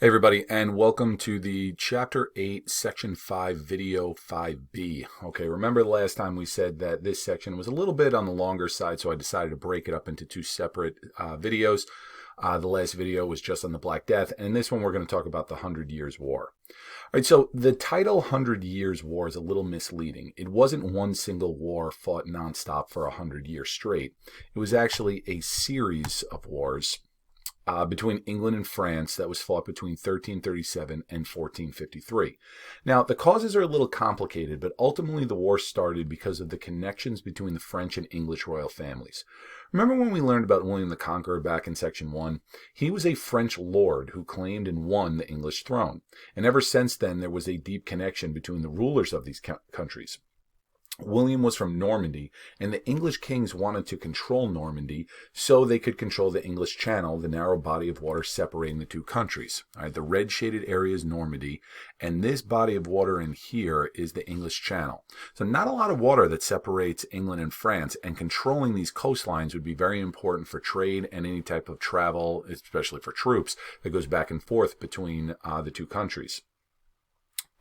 Hey everybody, and welcome to the Chapter 8, Section 5, Video 5B. Okay, remember the last time we said that this section was a little bit on the longer side, so I decided to break it up into two separate videos. The last video was just on the Black Death, and in this one we're going to talk about the 100 Years' War. All right, so the title 100 Years' War is a little misleading. It wasn't one single war fought nonstop for 100 years straight. It was actually a series of wars between England and France that was fought between 1337 and 1453. Now, the causes are a little complicated, but ultimately the war started because of the connections between the French and English royal families. Remember when we learned about William the Conqueror back in Section 1? He was a French lord who claimed and won the English throne. And ever since then, there was a deep connection between the rulers of these countries. William was from Normandy, and the English kings wanted to control Normandy so they could control the English Channel, the narrow body of water separating the two countries. All right, the red shaded area is Normandy, and this body of water in here is the English Channel. So not a lot of water that separates England and France, and controlling these coastlines would be very important for trade and any type of travel, especially for troops, that goes back and forth between the two countries.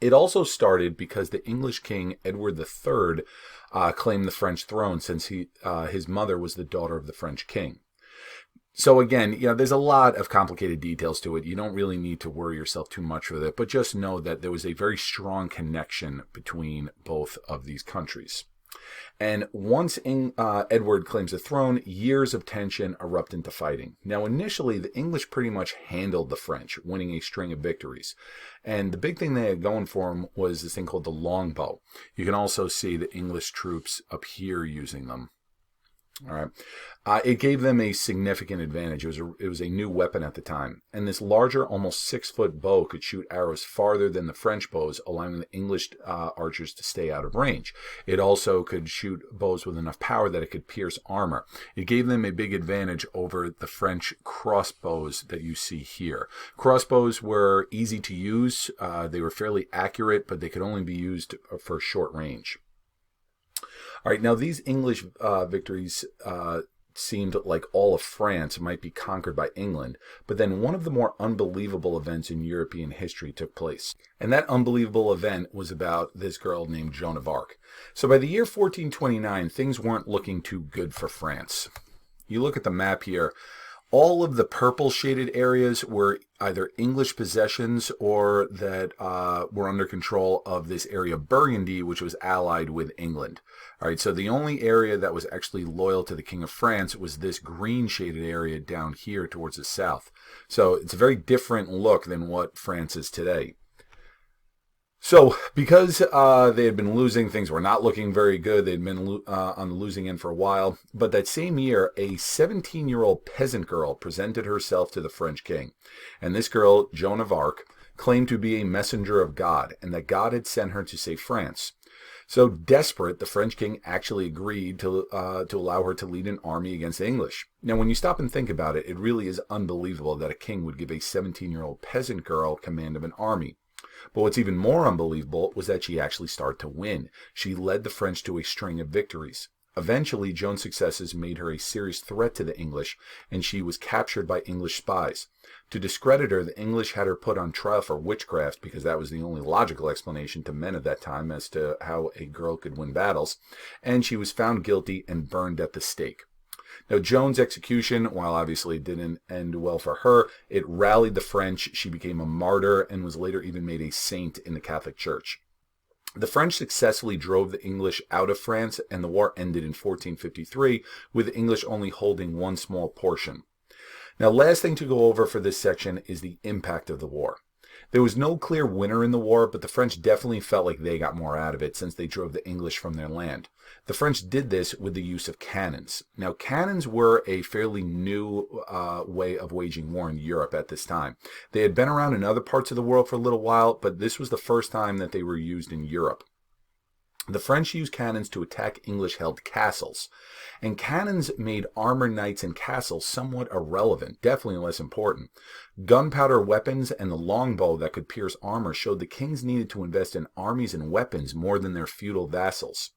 It also started because the English king, Edward III, claimed the French throne since his mother was the daughter of the French king. So again, there's a lot of complicated details to it. You don't really need to worry yourself too much with it, but just know that there was a very strong connection between both of these countries. And once Edward claims the throne, years of tension erupt into fighting. Now, initially, the English pretty much handled the French, winning a string of victories. And the big thing they had going for them was this thing called the longbow. You can also see the English troops up here using them. All right. It gave them a significant advantage. It was a new weapon at the time. And this larger, almost 6-foot bow could shoot arrows farther than the French bows, allowing the English archers to stay out of range. It also could shoot bows with enough power that it could pierce armor. It gave them a big advantage over the French crossbows that you see here. Crossbows were easy to use. They were fairly accurate, but they could only be used for short range. All right, now these English victories seemed like all of France might be conquered by England, but then one of the more unbelievable events in European history took place. And that unbelievable event was about this girl named Joan of Arc. So by the year 1429, things weren't looking too good for France. You look at the map here, all of the purple shaded areas were either English possessions or that were under control of this area of Burgundy, which was allied with England. All right, so the only area that was actually loyal to the King of France was this green shaded area down here towards the south. So it's a very different look than what France is today. So because they had been losing, things were not looking very good. They'd been on the losing end for a while. But that same year, a 17-year-old peasant girl presented herself to the French king. And this girl, Joan of Arc, claimed to be a messenger of God and that God had sent her to save France. So desperate, the French king actually agreed to allow her to lead an army against the English. Now, when you stop and think about it, it really is unbelievable that a king would give a 17-year-old peasant girl command of an army. But what's even more unbelievable was that she actually started to win. She led the French to a string of victories. Eventually, Joan's successes made her a serious threat to the English, and she was captured by English spies. To discredit her, the English had her put on trial for witchcraft, because that was the only logical explanation to men of that time as to how a girl could win battles, and she was found guilty and burned at the stake. Now, Joan's execution, while obviously it didn't end well for her, it rallied the French. She became a martyr and was later even made a saint in the Catholic Church. The French successfully drove the English out of France, and the war ended in 1453, with the English only holding one small portion. Now, last thing to go over for this section is the impact of the war. There was no clear winner in the war, but the French definitely felt like they got more out of it since they drove the English from their land. The French did this with the use of cannons. Now, cannons were a fairly new way of waging war in Europe at this time. They had been around in other parts of the world for a little while, but this was the first time that they were used in Europe. The French used cannons to attack English-held castles, and cannons made armored knights and castles somewhat irrelevant, definitely less important. Gunpowder weapons and the longbow that could pierce armor showed the kings needed to invest in armies and weapons more than their feudal vassals.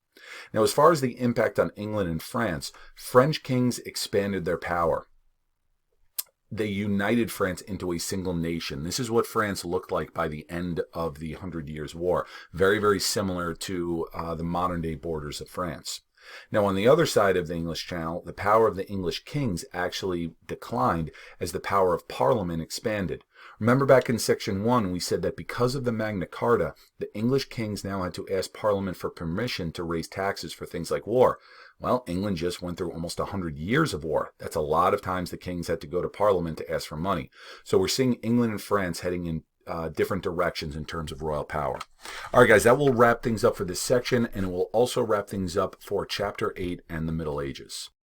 Now, as far as the impact on England and France, French kings expanded their power. they united France into a single nation. This is what France looked like by the end of the 100 Years' War. Very, very similar to the modern day borders of France. Now, on the other side of the English Channel, the power of the English kings actually declined as the power of Parliament expanded. Remember back in section 1, we said that because of the Magna Carta, the English kings now had to ask Parliament for permission to raise taxes for things like war. Well, England just went through almost 100 years of war. That's a lot of times the kings had to go to Parliament to ask for money. So we're seeing England and France heading in different directions in terms of royal power. All right, guys, that will wrap things up for this section, and it will also wrap things up for Chapter 8 and the Middle Ages.